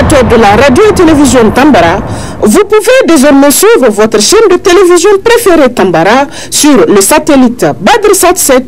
téléspectateurs de la radio et télévision Tambara, vous pouvez désormais suivre votre chaîne de télévision préférée Tambara sur le satellite Badrsat 7,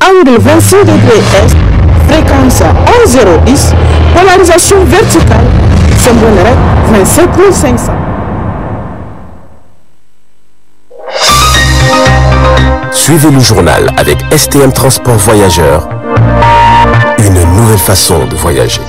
angle 26 degrés Est, fréquence 11010, polarisation verticale, symbole 27500. Suivez le journal avec STM Transport Voyageurs, une nouvelle façon de voyager.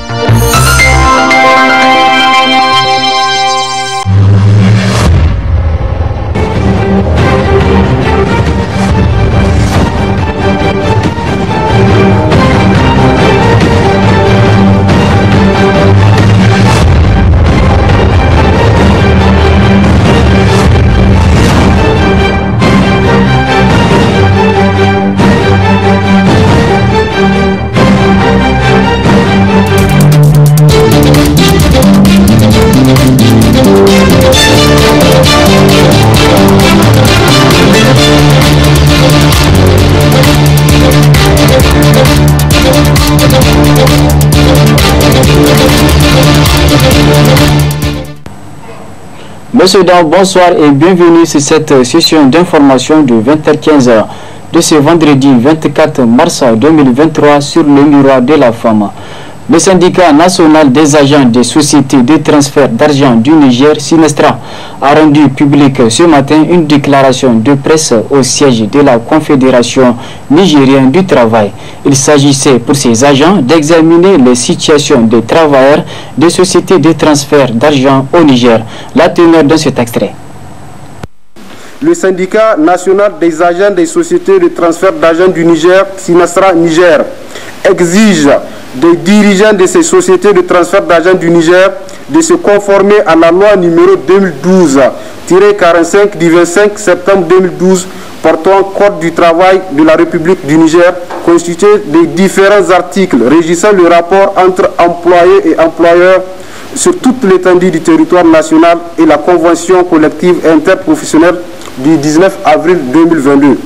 Monsieur, bonsoir et bienvenue sur cette session d'information de 20h15 de ce vendredi 24 mars 2023 sur le miroir de la femme. Le syndicat national des agents des sociétés de transfert d'argent du Niger, Sinestra, a rendu public ce matin une déclaration de presse au siège de la Confédération nigérienne du travail. Il s'agissait pour ces agents d'examiner les situations des travailleurs des sociétés de transfert d'argent au Niger. La teneur de cet extrait. Le syndicat national des agents des sociétés de transfert d'argent du Niger, Sinestra Niger, exige des dirigeants de ces sociétés de transfert d'argent du Niger de se conformer à la loi numéro 2012-45 du 25 septembre 2012 portant Code du travail de la République du Niger, constitué des différents articles régissant le rapport entre employés et employeurs sur toute l'étendue du territoire national et la convention collective interprofessionnelle du 19 avril 2022.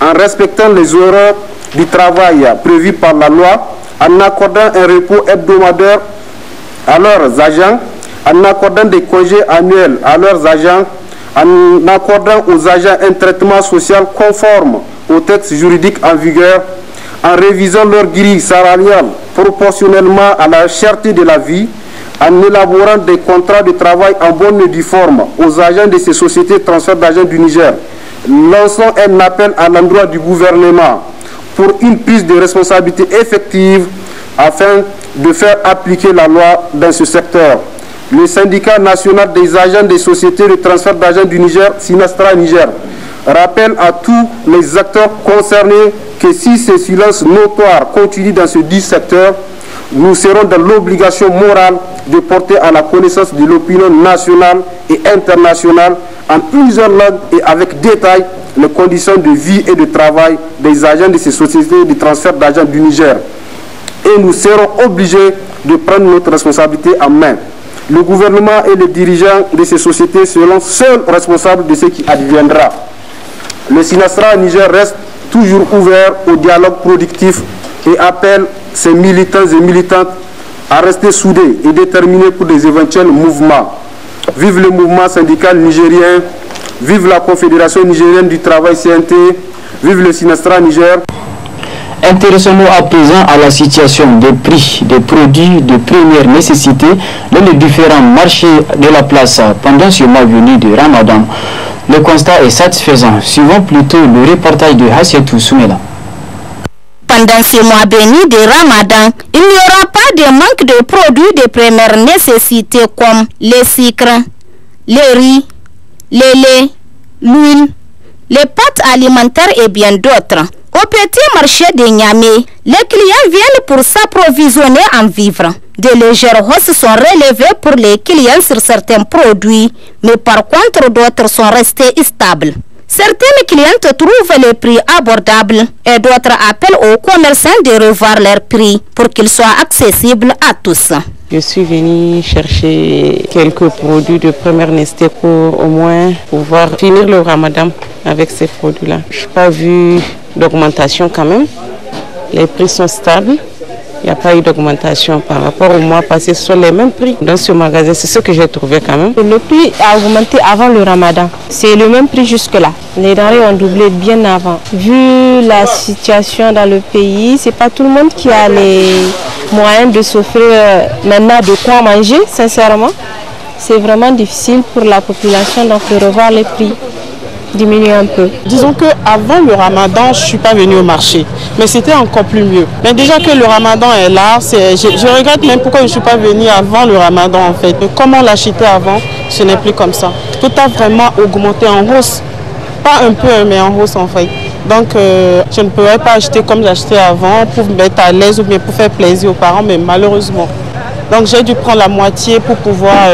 En respectant les horaires du travail prévus par la loi, en accordant un repos hebdomadaire à leurs agents, en accordant des congés annuels à leurs agents, en accordant aux agents un traitement social conforme aux textes juridiques en vigueur, en révisant leur grille salariale proportionnellement à la cherté de la vie, en élaborant des contrats de travail en bonne et due forme aux agents de ces sociétés de transfert d'argent du Niger, lançons un appel à l'endroit du gouvernement pour une prise de responsabilité effective afin de faire appliquer la loi dans ce secteur. Le syndicat national des agents des sociétés de transfert d'argent du Niger, Sinestra Niger, rappelle à tous les acteurs concernés que si ces silences notoires continuent dans ce dit secteur, nous serons dans l'obligation morale de porter à la connaissance de l'opinion nationale et internationale en plusieurs langues et avec détail les conditions de vie et de travail des agents de ces sociétés de transfert d'argent du Niger. Et nous serons obligés de prendre notre responsabilité en main. Le gouvernement et les dirigeants de ces sociétés seront seuls responsables de ce qui adviendra. Le Sinestra Niger reste toujours ouvert au dialogue productif et appelle ses militants et militantes à rester soudés et déterminés pour des éventuels mouvements. Vive le mouvement syndical nigérien, vive la Confédération nigérienne du travail CNT, vive le Sinestra Niger. Intéressons-nous à présent à la situation des prix des produits de première nécessité dans les différents marchés de la place pendant ce mois venu de Ramadan. Le constat est satisfaisant. Suivons plutôt le reportage de Hassietou Soumela. Pendant ce mois béni de Ramadan, il n'y aura pas de manque de produits de première nécessité comme les sucres, les riz, les laits, l'huile, les pâtes alimentaires et bien d'autres. Au petit marché de Niamey, les clients viennent pour s'approvisionner en vivres. De légères hausses sont relevées pour les clients sur certains produits, mais par contre d'autres sont restés stables. Certaines clientes trouvent les prix abordables et d'autres appellent aux commerçants de revoir leurs prix pour qu'ils soient accessibles à tous. Je suis venue chercher quelques produits de première nécessité pour au moins pouvoir finir le Ramadan avec ces produits-là. Je n'ai pas vu d'augmentation quand même. Les prix sont stables. Il n'y a pas eu d'augmentation par rapport au mois passé. Ce sont les mêmes prix dans ce magasin. C'est ce que j'ai trouvé quand même. Le prix a augmenté avant le ramadan. C'est le même prix jusque-là. Les denrées ont doublé bien avant. Vu la situation dans le pays, c'est pas tout le monde qui a les moyens de s'offrir maintenant de quoi manger, sincèrement. C'est vraiment difficile pour la population donc de revoir les prix. Diminuer un peu. Disons qu'avant le ramadan, je ne suis pas venue au marché, mais c'était encore plus mieux. Mais déjà que le ramadan est là, je regrette même pourquoi je ne suis pas venue avant le ramadan en fait. Comme on l'achetait avant, ce n'est plus comme ça. Tout a vraiment augmenté en hausse. Pas un peu, mais en hausse en fait. Donc je ne pourrais pas acheter comme j'achetais avant pour me mettre à l'aise ou bien pour faire plaisir aux parents, mais malheureusement. Donc j'ai dû prendre la moitié pour pouvoir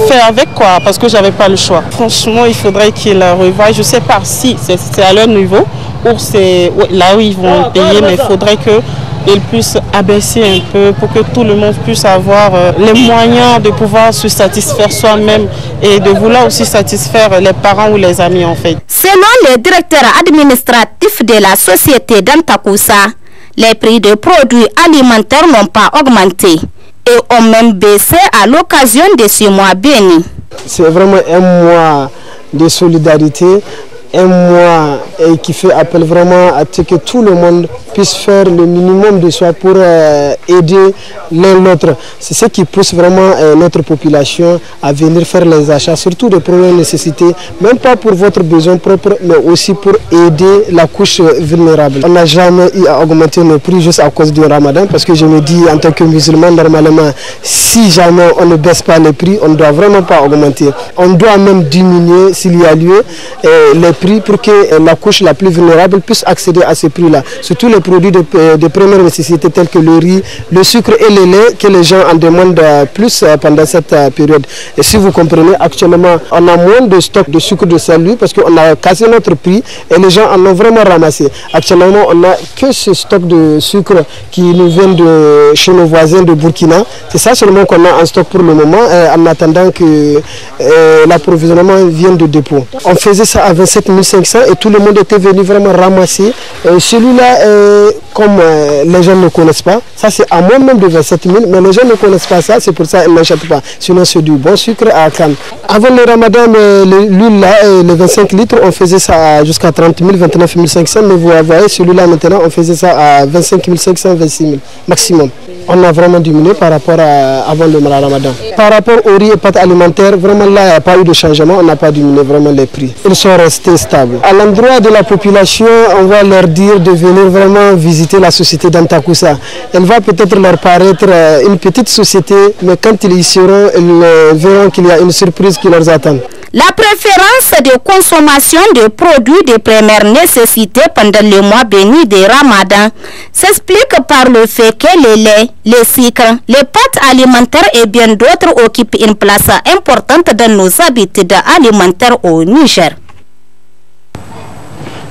faire avec quoi, parce que j'avais pas le choix. Franchement, il faudrait qu'ils revoient, je sais pas si c'est à leur niveau ou c'est là où ils vont payer, mais il faudrait qu'ils puissent abaisser un peu pour que tout le monde puisse avoir les moyens de pouvoir se satisfaire soi-même et de vouloir aussi satisfaire les parents ou les amis en fait. Selon le directeur administratif de la société d'Antakoussa, les prix des produits alimentaires n'ont pas augmenté et ont même baissé à l'occasion de ce mois béni. C'est vraiment un mois de solidarité, un mois qui fait appel vraiment à ce que tout le monde puisse faire le minimum de soi pour aider l'un l'autre. C'est ce qui pousse vraiment notre population à venir faire les achats, surtout des premières nécessités, même pas pour votre besoin propre, mais aussi pour aider la couche vulnérable. On n'a jamais eu à augmenter nos prix juste à cause du ramadan, parce que je me dis en tant que musulman, normalement, si jamais on ne baisse pas les prix, on ne doit vraiment pas augmenter. On doit même diminuer s'il y a lieu les prix pour que la couche la plus vulnérable puisse accéder à ces prix-là. Surtout les produits de première nécessité tels que le riz, le sucre et le lait que les gens en demandent plus pendant cette période. Et si vous comprenez, actuellement, on a moins de stock de sucre de Saint-Louis parce qu'on a cassé notre prix et les gens en ont vraiment ramassé. Actuellement, on n'a que ce stock de sucre qui nous vient de chez nos voisins de Burkina. C'est ça seulement qu'on a en stock pour le moment en attendant que l'approvisionnement vienne de dépôt. On faisait ça à 27 500 et tout le monde était venu vraiment ramasser. Celui-là, comme les gens ne connaissent pas, ça c'est à moins même de 27 000, mais les gens ne connaissent pas ça, c'est pour ça qu'ils n'achètent pas. Sinon c'est du bon sucre à Cannes. Avant le ramadan, l'huile là, les 25 litres, on faisait ça jusqu'à 30 000, 29 500, mais vous voyez, celui-là maintenant, on faisait ça à 25 500, 26 000 maximum. On a vraiment diminué par rapport à avant le ramadan. Par rapport aux riz et pâtes alimentaires, vraiment là, il n'y a pas eu de changement, on n'a pas diminué vraiment les prix. Ils sont restés stables. À l'endroit de la population, on va leur dire de venir vraiment visiter la société d'Antakoussa. Elle va peut-être leur paraître une petite société, mais quand ils y seront, ils verront qu'il y a une surprise qui leur attend. La préférence de consommation de produits de première nécessité pendant le mois béni de Ramadan s'explique par le fait que le lait, le sucre, les pâtes alimentaires et bien d'autres occupent une place importante dans nos habitudes alimentaires au Niger.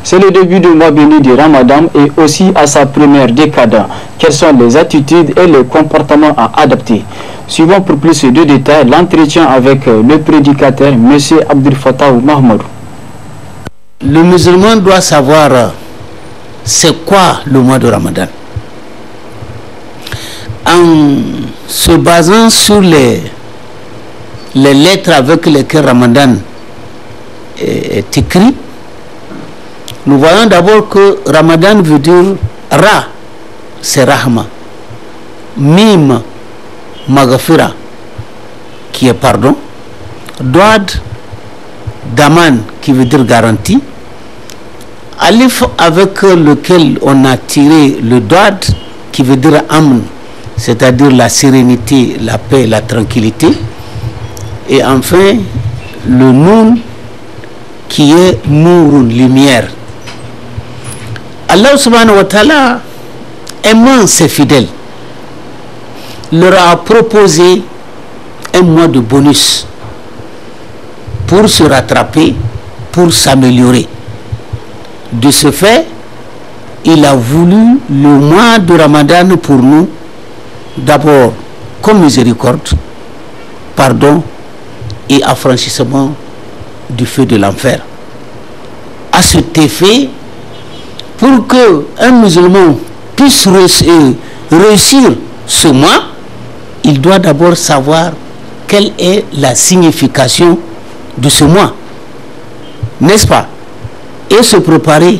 C'est le début du mois béni de Ramadan et aussi à sa première décade. Quelles sont les attitudes et les comportements à adapter? Suivons pour plus de détails l'entretien avec le prédicateur, M. Abdel Fattah Mahmoud. Le musulman doit savoir c'est quoi le mois de Ramadan. En se basant sur les lettres avec lesquelles Ramadan est écrit, nous voyons d'abord que Ramadan veut dire Ra, c'est Rahma. Mim, Maghfira, qui est pardon. Douad, Daman, qui veut dire garantie. Alif, avec lequel on a tiré le Douad, qui veut dire Amn, c'est-à-dire la sérénité, la paix, la tranquillité. Et enfin, le Noun, qui est Nourun, lumière. Allah subhanahu wa ta'ala, aimant ses fidèles, leur a proposé un mois de bonus pour se rattraper, pour s'améliorer. De ce fait, il a voulu le mois de Ramadan pour nous, d'abord comme miséricorde, pardon et affranchissement du feu de l'enfer. À cet effet, pour qu'un musulman puisse réussir ce mois, il doit d'abord savoir quelle est la signification de ce mois, n'est-ce pas? Et se préparer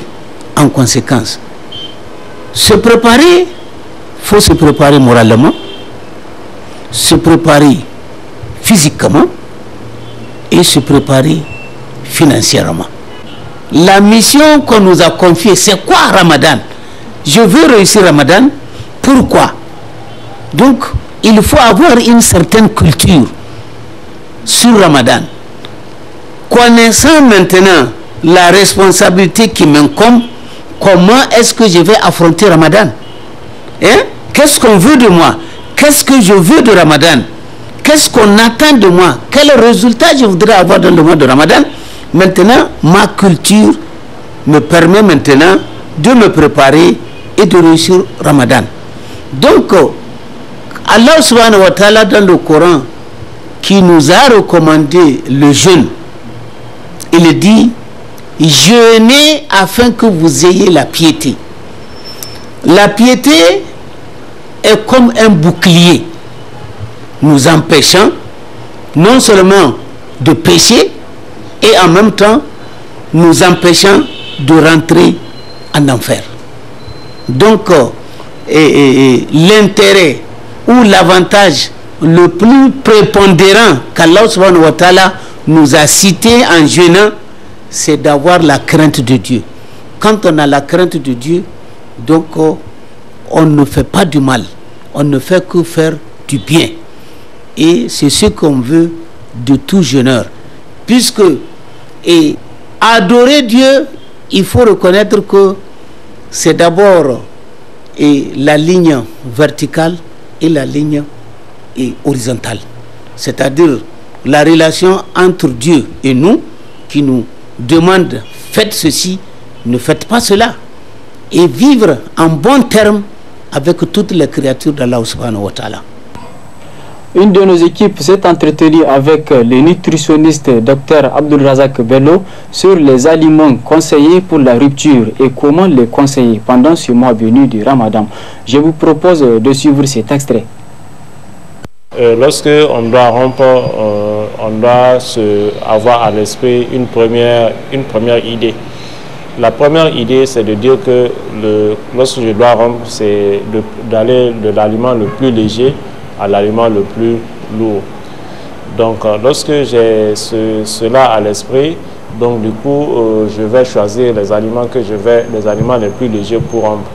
en conséquence. Se préparer, il faut se préparer moralement, se préparer physiquement et se préparer financièrement. La mission qu'on nous a confiée, c'est quoi Ramadan? Je veux réussir Ramadan. Pourquoi? Donc, il faut avoir une certaine culture sur Ramadan. Connaissant maintenant la responsabilité qui m'incombe, comment est-ce que je vais affronter Ramadan? Hein? Qu'est-ce qu'on veut de moi? Qu'est-ce que je veux de Ramadan? Qu'est-ce qu'on attend de moi? Quel résultat je voudrais avoir dans le mois de Ramadan? Maintenant, ma culture me permet maintenant de me préparer et de réussir Ramadan. Donc, Allah subhanahu wa ta'ala dans le Coran qui nous a recommandé le jeûne, il dit jeûnez afin que vous ayez la piété. La piété est comme un bouclier nous empêchant non seulement de pécher et en même temps nous empêchant de rentrer en enfer. Donc l'intérêt ou l'avantage le plus prépondérant qu'Allah subhanahu wa ta'ala nous a cité en jeûnant, c'est d'avoir la crainte de Dieu. Quand on a la crainte de Dieu, donc on ne fait pas du mal, on ne fait que faire du bien. Et c'est ce qu'on veut de tout jeûneur. Puisque adorer Dieu, il faut reconnaître que c'est d'abord la ligne verticale et la ligne horizontale. C'est-à-dire la relation entre Dieu et nous qui nous demande faites ceci, ne faites pas cela. Et vivre en bon terme avec toutes les créatures d'Allah subhanahu wa ta'ala. Une de nos équipes s'est entretenue avec le nutritionniste Dr Abdul Razak Bello sur les aliments conseillés pour la rupture et comment les conseiller pendant ce mois venu du Ramadan. Je vous propose de suivre cet extrait. Lorsque on doit rompre, on doit avoir à l'esprit une première idée. La première idée, c'est de dire que lorsque je dois rompre, c'est d'aller de l'aliment le plus léger à l'aliment le plus lourd. Donc, lorsque j'ai cela à l'esprit, donc du coup, je vais choisir les aliments les plus légers pour rompre.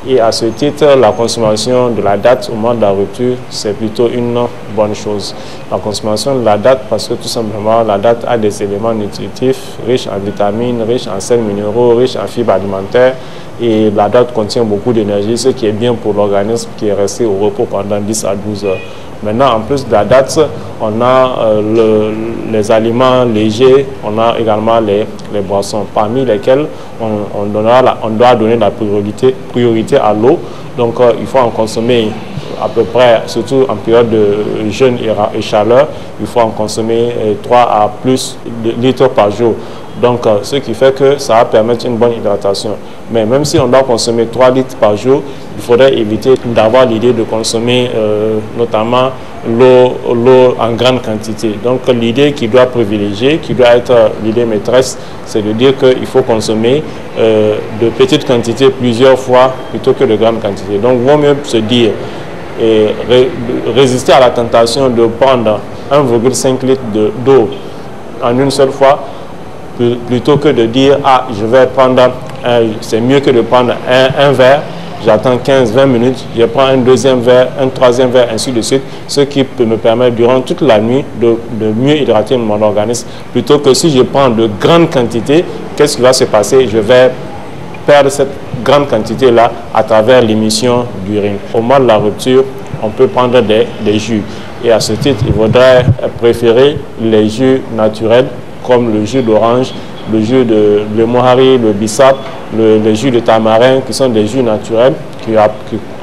Et à ce titre, la consommation de la date au moment de la rupture, c'est plutôt une bonne chose. La consommation de la date, parce que tout simplement, la date a des éléments nutritifs, riches en vitamines, riches en sels minéraux, riches en fibres alimentaires. Et la date contient beaucoup d'énergie, ce qui est bien pour l'organisme qui est resté au repos pendant 10 à 12 heures. Maintenant, en plus de la date, on a les aliments légers, on a également les boissons, parmi lesquelles on doit donner la priorité à l'eau. Donc, il faut en consommer à peu près, surtout en période de jeûne et chaleur, il faut en consommer 3 à plus de litres par jour. Donc, ce qui fait que ça va permettre une bonne hydratation. Mais même si on doit consommer 3 litres par jour, il faudrait éviter d'avoir l'idée de consommer notamment l'eau en grande quantité. Donc, l'idée qui doit privilégier, qui doit être l'idée maîtresse, c'est de dire qu'il faut consommer de petites quantités plusieurs fois plutôt que de grandes quantités. Donc, il vaut mieux se dire et résister à la tentation de prendre 1,5 litre d'eau en une seule fois, plutôt que de dire ah je vais prendre c'est mieux que de prendre un verre, j'attends 15-20 minutes, je prends un deuxième verre, un troisième verre, ainsi de suite, ce qui peut me permettre durant toute la nuit de mieux hydrater mon organisme, plutôt que si je prends de grandes quantités, qu'est-ce qui va se passer? Je vais perdre cette grande quantité là à travers l'émission d'urine. Au moment de la rupture, on peut prendre des jus, et à ce titre il faudrait préférer les jus naturels comme le jus d'orange, le jus de mohari, le bissap, le jus de tamarin, qui sont des jus naturels qui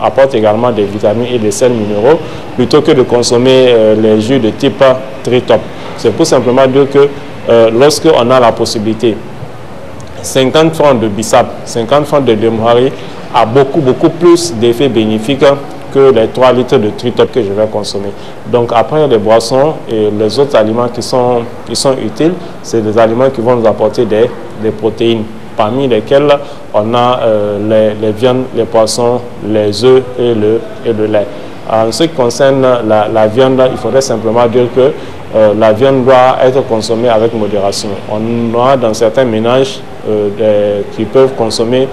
apportent également des vitamines et des sels minéraux, plutôt que de consommer les jus de type tritop. C'est pour simplement dire que lorsqu'on a la possibilité, 50 francs de bissap, 50 francs de mohari a beaucoup plus d'effets bénéfiques que les 3 litres de tritop que je vais consommer. Donc après les boissons et les autres aliments qui sont utiles, c'est des aliments qui vont nous apporter des protéines, parmi lesquelles on a les viandes, les poissons, les œufs et le lait. En ce qui concerne la viande, il faudrait simplement dire que la viande doit être consommée avec modération. On a dans certains ménages qui peuvent consommer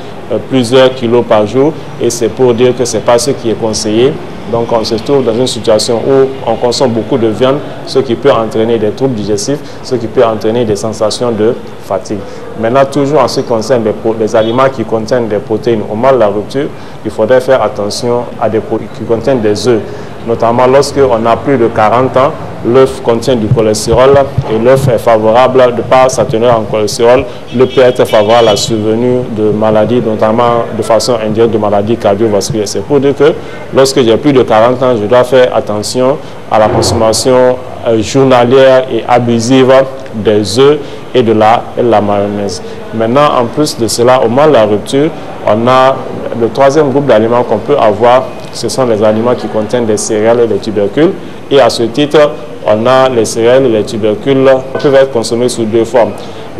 plusieurs kilos par jour, et c'est pour dire que ce n'est pas ce qui est conseillé. Donc on se trouve dans une situation où on consomme beaucoup de viande, ce qui peut entraîner des troubles digestifs, ce qui peut entraîner des sensations de fatigue. Maintenant, toujours en ce qui concerne les aliments qui contiennent des protéines au moment de la rupture, il faudrait faire attention à des produits qui contiennent des œufs. Notamment lorsqu'on a plus de 40 ans, l'œuf contient du cholestérol et l'œuf est favorable, de par sa teneur en cholestérol, l'œuf peut être favorable à la survenue de maladies, notamment de façon indirecte de maladies cardiovasculaires. C'est pour dire que lorsque j'ai plus de 40 ans, je dois faire attention à la consommation journalière et abusive des œufs et de la mayonnaise. Maintenant, en plus de cela, au moment de la rupture, on a le troisième groupe d'aliments qu'on peut avoir, ce sont les aliments qui contiennent des céréales et des tubercules. Et à ce titre, on a les céréales et les tubercules qui peuvent être consommés sous 2 formes.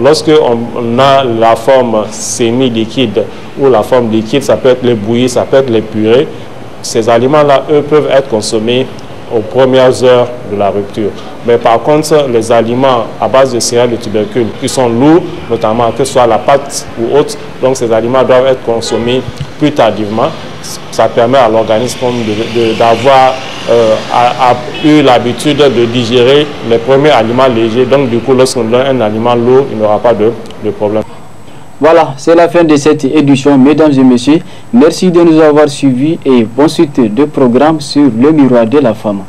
Lorsque on a la forme semi-liquide ou la forme liquide, ça peut être les bouillies, ça peut être les purées. Ces aliments-là, eux, peuvent être consommés aux premières heures de la rupture. Mais par contre, les aliments à base de céréales et de tubercules qui sont lourds, notamment que ce soit la pâte ou autre, donc ces aliments doivent être consommés plus tardivement. Ça permet à l'organisme d'avoir eu l'habitude de digérer les premiers aliments légers. Donc du coup, lorsqu'on donne un aliment lourd, il n'y aura pas de problème. Voilà, c'est la fin de cette édition, mesdames et messieurs. Merci de nous avoir suivis et bonne suite de programme sur le miroir de la femme.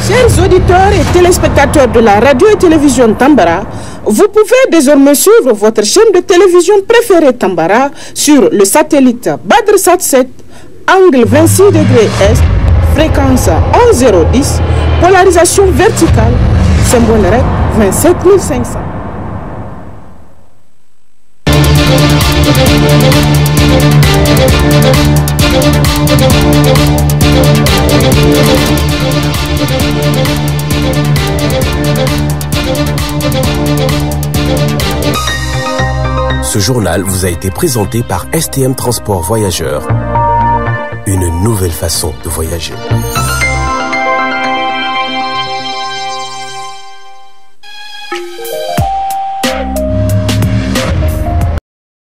Chers auditeurs et téléspectateurs de la radio et télévision Tambara, vous pouvez désormais suivre votre chaîne de télévision préférée Tambara sur le satellite BadrSat 7, angle 26 degrés Est, fréquence 11010, polarisation verticale, symbole REC 27500. Ce journal vous a été présenté par STM Transport Voyageurs. Une nouvelle façon de voyager.